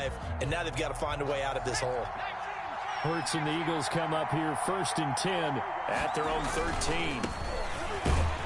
drive, and now they've got to find a way out of this hole. Hurts and the Eagles come up here 1st and 10 at their own 13.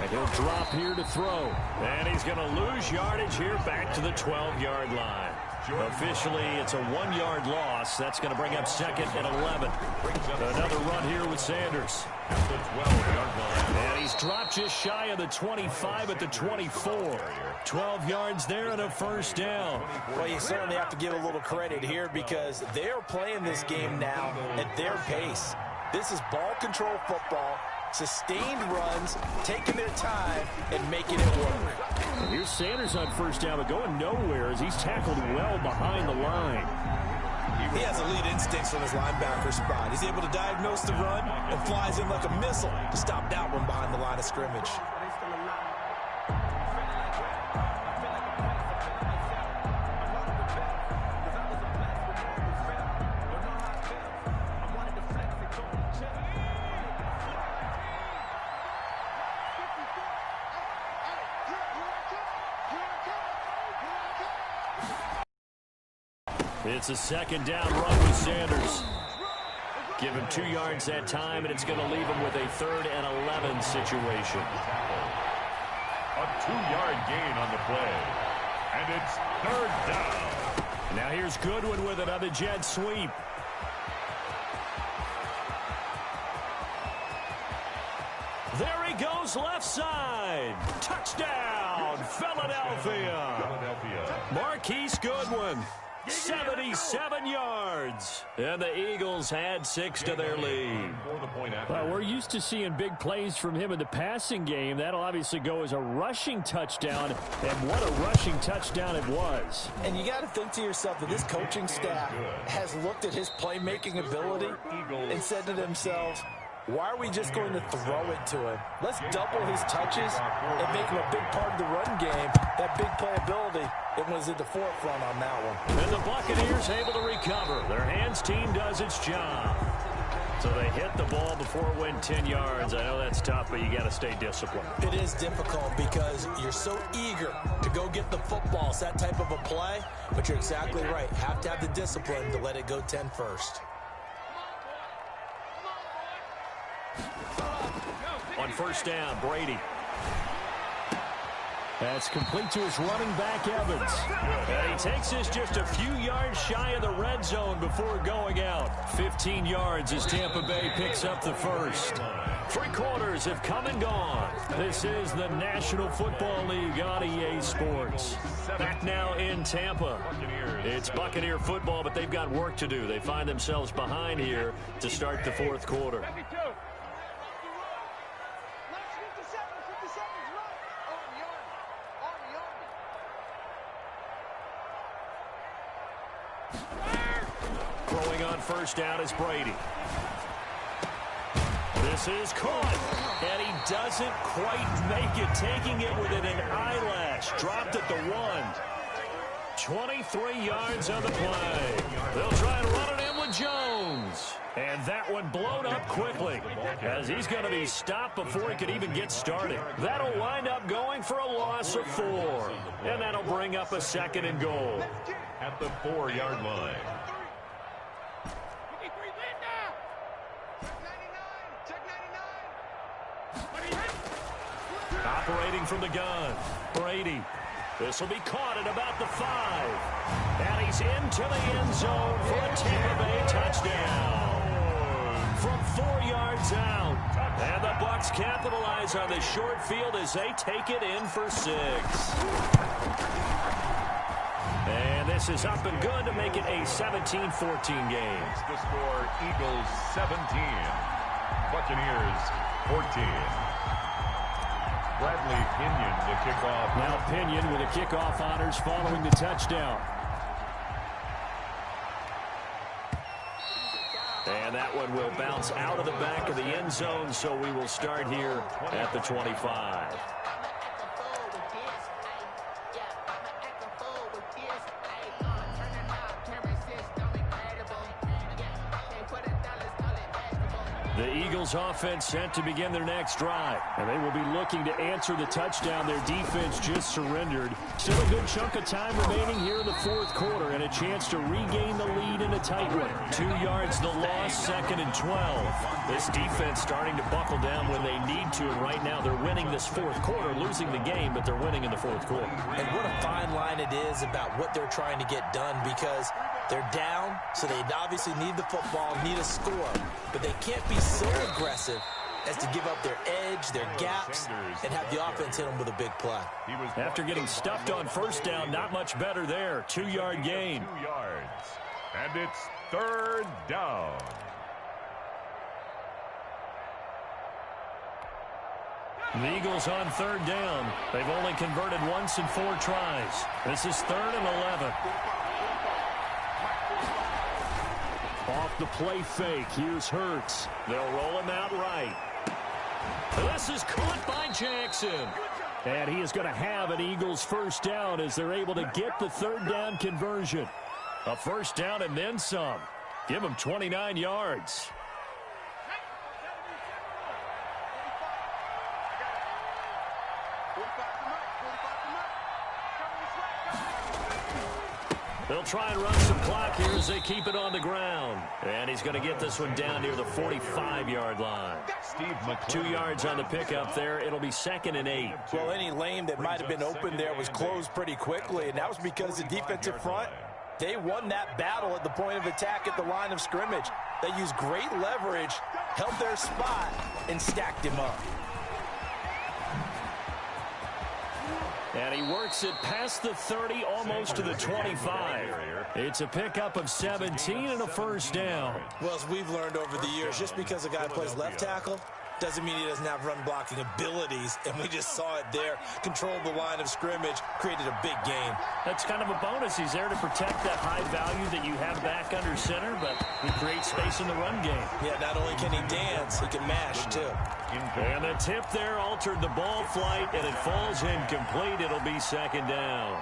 And he'll drop here to throw. And he's going to lose yardage here back to the 12-yard line. Officially, it's a 1-yard loss. That's going to bring up 2nd and 11. Another run here with Sanders. At the 12-yard line. And he's dropped just shy of the 25 at the 24. 12 yards there and a 1st down. Well, you certainly have to give a little credit here because they're playing this game now at their pace. This is ball control football, sustained runs, taking their time, and making it work. And here's Sanders on 1st down, but going nowhere as he's tackled well behind the line. He has elite instincts from his linebacker spot. He's able to diagnose the run and flies in like a missile to stop that one behind the line of scrimmage. It's a 2nd down run with Sanders. Give him 2 yards that time, and it's going to leave him with a 3rd and 11 situation. A 2-yard gain on the play. And it's 3rd down. Now here's Goodwin with it on the jet sweep. There he goes left side. Touchdown, Philadelphia. Marquise Goodwin. 77 yards. And the Eagles had 6 to their lead. Well, we're used to seeing big plays from him in the passing game. That'll obviously go as a rushing touchdown. And what a rushing touchdown it was. And you got to think to yourself that this coaching staff has looked at his playmaking ability and said to themselves, why are we just going to throw it to him? Let's double his touches and make him a big part of the run game. That big playability, it was at the forefront on that one. And the Buccaneers able to recover. Their hands team does its job. So they hit the ball before it went 10 yards. I know that's tough, but you got to stay disciplined. It is difficult because you're so eager to go get the football. It's that type of a play, but you're exactly right. Have to have the discipline to let it go 10 first. On 1st down, Brady. That's complete to his running back, Evans. And he takes this just a few yards shy of the red zone before going out. 15 yards as Tampa Bay picks up the 1st. 3 quarters have come and gone. This is the National Football League on EA Sports. Back now in Tampa. It's Buccaneer football, but they've got work to do. They find themselves behind here to start the 4th quarter. Throwing on 1st down is Brady. This is caught, and he doesn't quite make it, taking it within an eyelash. Dropped at the 1. 23 yards on the play. They'll try and run it in with Jones. And that one blown up quickly as he's going to be stopped before he could even get started. That'll wind up going for a loss of 4. And that'll bring up a 2nd and goal. At the 4-yard line. Operating from the gun, Brady. This will be caught at about the 5. And he's into the end zone for a Tampa Bay touchdown. From 4 yards out. And the Bucs capitalize on the short field as they take it in for 6. And this is up and good to make it a 17-14 game. The score, Eagles 17, Buccaneers 14. Bradley Pinion to kick off. Now Pinion with the kickoff honors following the touchdown. And that one will bounce out of the back of the end zone, so we will start here at the 25. The Eagles offense set to begin their next drive. And they will be looking to answer the touchdown their defense just surrendered. Still a good chunk of time remaining here in the fourth quarter and a chance to regain the lead in a tight one. 2 yards the loss, 2nd and 12. This defense starting to buckle down when they need to. And right now they're winning this fourth quarter, losing the game, but they're winning in the fourth quarter. And what a fine line it is about what they're trying to get done, because they're down, so they obviously need the football, need a score. But they can't be so aggressive as to give up their edge, their gaps, and have the offense hit them with a big play. After getting stuffed on first down, not much better there. 2-yard gain. 2 yards. And it's 3rd down. The Eagles on 3rd down. They've only converted once in 4 tries. This is 3rd and 11. Off the play fake, here's Hurts. They'll roll him out right. This is caught by Jackson. And he is going to have an Eagles first down as they're able to get the 3rd down conversion. A first down and then some. Give him 29 yards. They'll try and run some clock here as they keep it on the ground. And he's going to get this one down near the 45-yard line. 2 yards on the pickup there. It'll be 2nd and 8. Well, any lane that might have been open there was closed pretty quickly, and that was because the defensive front, they won that battle at the point of attack at the line of scrimmage. They used great leverage, held their spot, and stacked him up. And he works it past the 30, almost to the 25. It's a pickup of 17 and a first down. Well, as we've learned over the years, just because a guy plays left tackle doesn't mean he doesn't have run-blocking abilities, and we just saw it there. Controlled the line of scrimmage, created a big gain. That's kind of a bonus. He's there to protect that high value that you have back under center, but he creates space in the run game. Yeah, not only can he dance, he can mash, too. And the tip there altered the ball flight, and it falls incomplete. It'll be 2nd down.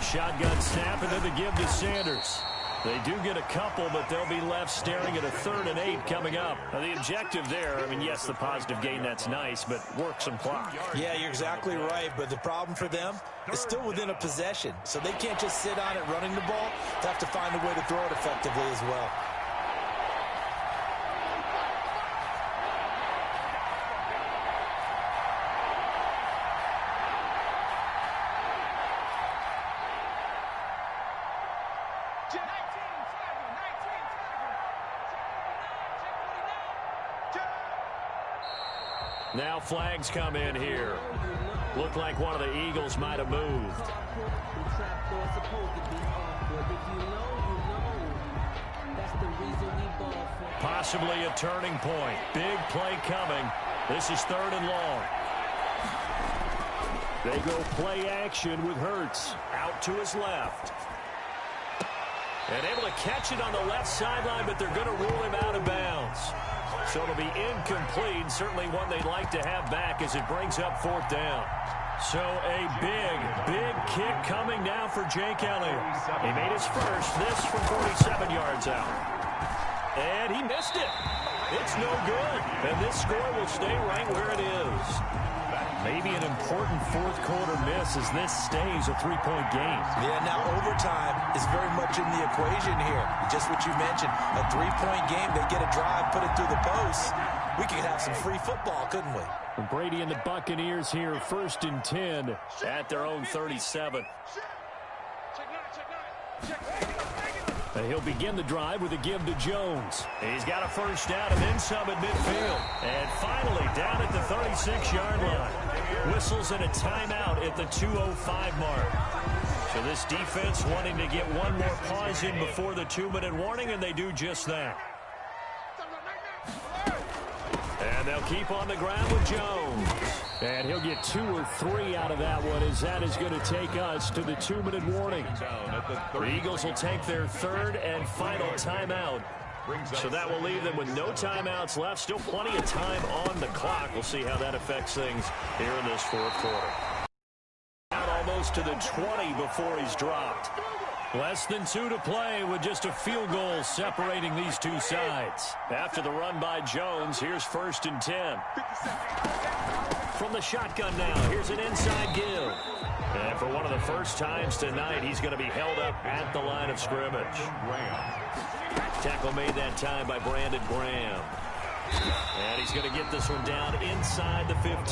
Shotgun snap, and then the give to Sanders. They do get a couple, but they'll be left staring at a 3rd and 8 coming up. Now, the objective there, I mean, yes, the positive gain, that's nice, but work some clock. Yeah, you're exactly right, but the problem for them is still within a possession, so they can't just sit on it running the ball. They have to find a way to throw it effectively as well. Now flags come in here. Looked like one of the Eagles might have moved. Possibly a turning point. Big play coming. This is 3rd and long. They go play action with Hurts. Out to his left. And able to catch it on the left sideline, but they're going to rule him out of bounds. So it'll be incomplete, certainly one they'd like to have back as it brings up 4th down. So a big kick coming now for Jake Elliott. He made his first, this from 47 yards out. And he missed it. It's no good. And this score will stay right where it is. Maybe an important fourth quarter miss as this stays a 3-point game. Yeah, now overtime is very much in the equation here. Just what you mentioned, a 3-point game. They get a drive, put it through the post. We could have some free football, couldn't we? Brady and the Buccaneers here, 1st and 10 at their own 37. He'll begin the drive with a give to Jones. He's got a first down and then some at midfield. And finally down at the 36-yard line. Whistles and a timeout at the 2:05 mark. So this defense wanting to get one more pause in before the 2-minute warning, and they do just that. And they'll keep on the ground with Jones. And he'll get 2 or 3 out of that one, as that is going to take us to the 2-minute warning. The Eagles will take their 3rd and final timeout. So that will leave them with no timeouts left. Still plenty of time on the clock. We'll see how that affects things here in this fourth quarter. Out almost to the 20 before he's dropped. Less than 2 to play with just a field goal separating these two sides. After the run by Jones, here's 1st and 10. From the shotgun now, here's an inside give. And for one of the first times tonight, he's going to be held up at the line of scrimmage. Tackle made that time by Brandon Graham. And he's going to get this one down inside the 15.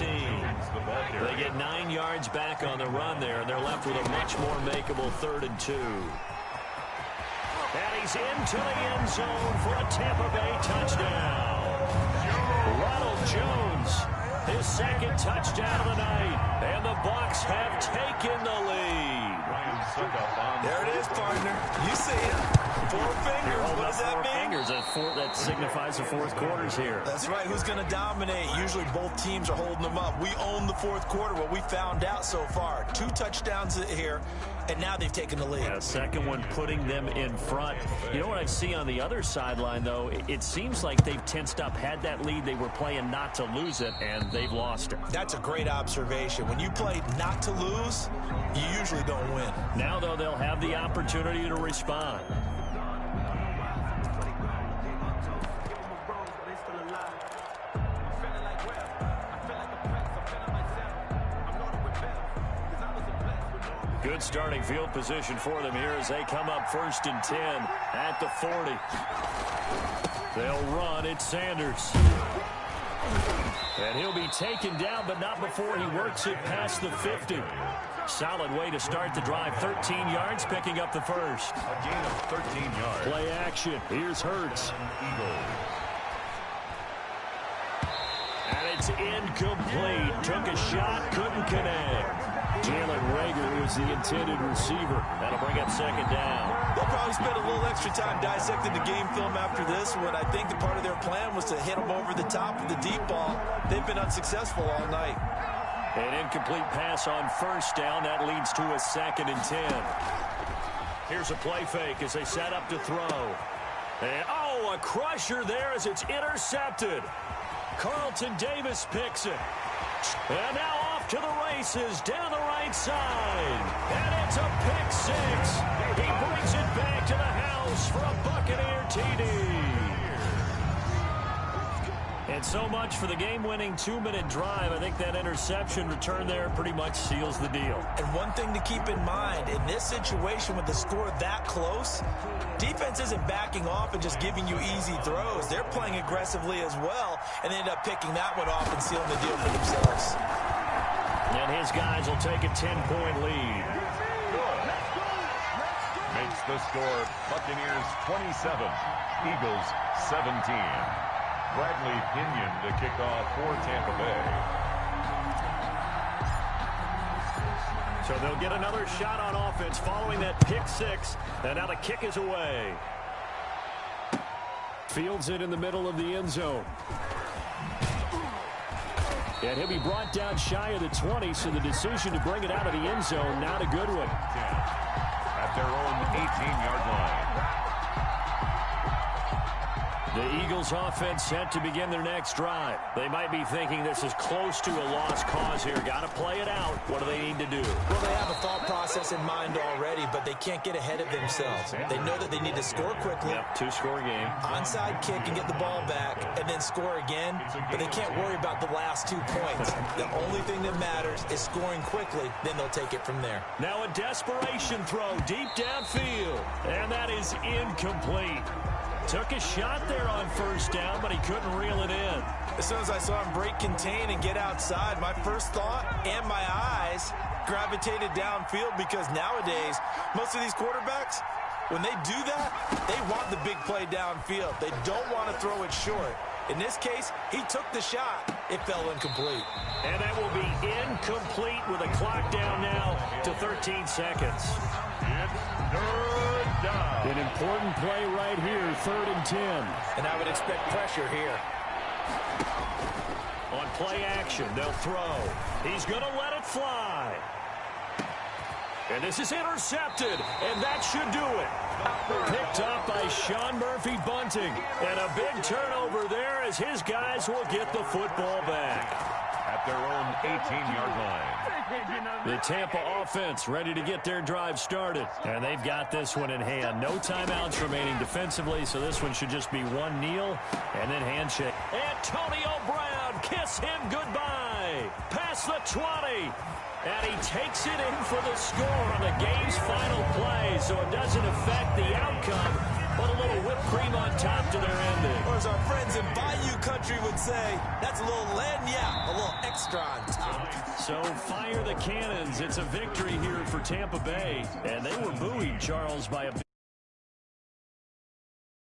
They get 9 yards back on the run there, and they're left with a much more makeable 3rd and 2. And he's into the end zone for a Tampa Bay touchdown. Ronald Jones, his 2nd touchdown of the night, and the Bucs have taken the lead. There it is, partner. You see it. 4 fingers. What does that mean? Fingers. That signifies the 4th quarter's here. That's right. Who's going to dominate? Usually both teams are holding them up. We own the 4th quarter. What we found out so far. 2 touchdowns here, and now they've taken the lead. Yeah, 2nd one putting them in front. You know what I see on the other sideline, though? It seems like they've tensed up. Had that lead, they were playing not to lose it, and they've lost it. That's a great observation. When you play not to lose, you usually don't win. Now, though, they'll have the opportunity to respond. Good starting field position for them here as they come up 1st and 10 at the 40. They'll run. It's Sanders. And he'll be taken down, but not before he works it past the 50. Solid way to start the drive. 13 yards, picking up the 1st. A gain of 13 yards. Play action. Here's Hurts. And it's incomplete. Took a shot, couldn't connect. Jalen Reagor was the intended receiver. That'll bring up 2nd down. They'll probably spend a little extra time dissecting the game film after this one. I think the part of their plan was to hit them over the top with the deep ball. They've been unsuccessful all night. An incomplete pass on 1st down. That leads to a 2nd and 10. Here's a play fake as they set up to throw. And, a crusher there as it's intercepted. Carlton Davis picks it. And now off to the races down the right side. And it's a pick 6. He brings it back to the house for a Buccaneer TD. And so much for the game-winning 2-minute drive. I think that interception return there pretty much seals the deal. And one thing to keep in mind, in this situation with the score that close, defense isn't backing off and just giving you easy throws. They're playing aggressively as well, and they end up picking that one off and sealing the deal for themselves. And his guys will take a 10-point lead. Makes the score Buccaneers 27, Eagles 17. Bradley Pinion to kick off for Tampa Bay. So they'll get another shot on offense following that pick 6. And now the kick is away. Fields it in the middle of the end zone. And he'll be brought down shy of the 20, so the decision to bring it out of the end zone, not a good one. At their own 18-yard line. The Eagles offense set to begin their next drive. They might be thinking this is close to a lost cause here. Got to play it out. What do they need to do? Well, they have a thought process in mind already, but they can't get ahead of themselves. They know that they need to score quickly. Yep, 2-score game. Onside kick and get the ball back and then score again, but they can't worry about the last 2 points. The only thing that matters is scoring quickly, then they'll take it from there. Now a desperation throw deep downfield, and that is incomplete. Took a shot there on 1st down, but he couldn't reel it in. As soon as I saw him break contain and get outside, my first thought and my eyes gravitated downfield, because nowadays, most of these quarterbacks, when they do that, they want the big play downfield. They don't want to throw it short. In this case, he took the shot. It fell incomplete. And that will be incomplete with a clock down now to 13 seconds. It's 3rd down. An important play right here, 3rd and 10. And I would expect pressure here. On play action, they'll throw. He's going to let it fly. And this is intercepted, and that should do it. Picked up by Sean Murphy-Bunting. And a big turnover there as his guys will get the football back. At their own 18-yard line. The Tampa offense ready to get their drive started. And they've got this one in hand. No timeouts remaining defensively, so this one should just be one kneel and then handshake. Antonio Brown, kiss him goodbye. Past the 20. And he takes it in for the score on the game's final play, so it doesn't affect the outcome, but a little whipped cream on top to their ending. Or as our friends in Bayou Country would say, that's a little lagniappe, a little extra on top. So fire the cannons. It's a victory here for Tampa Bay. And they were buoyed, Charles, by a big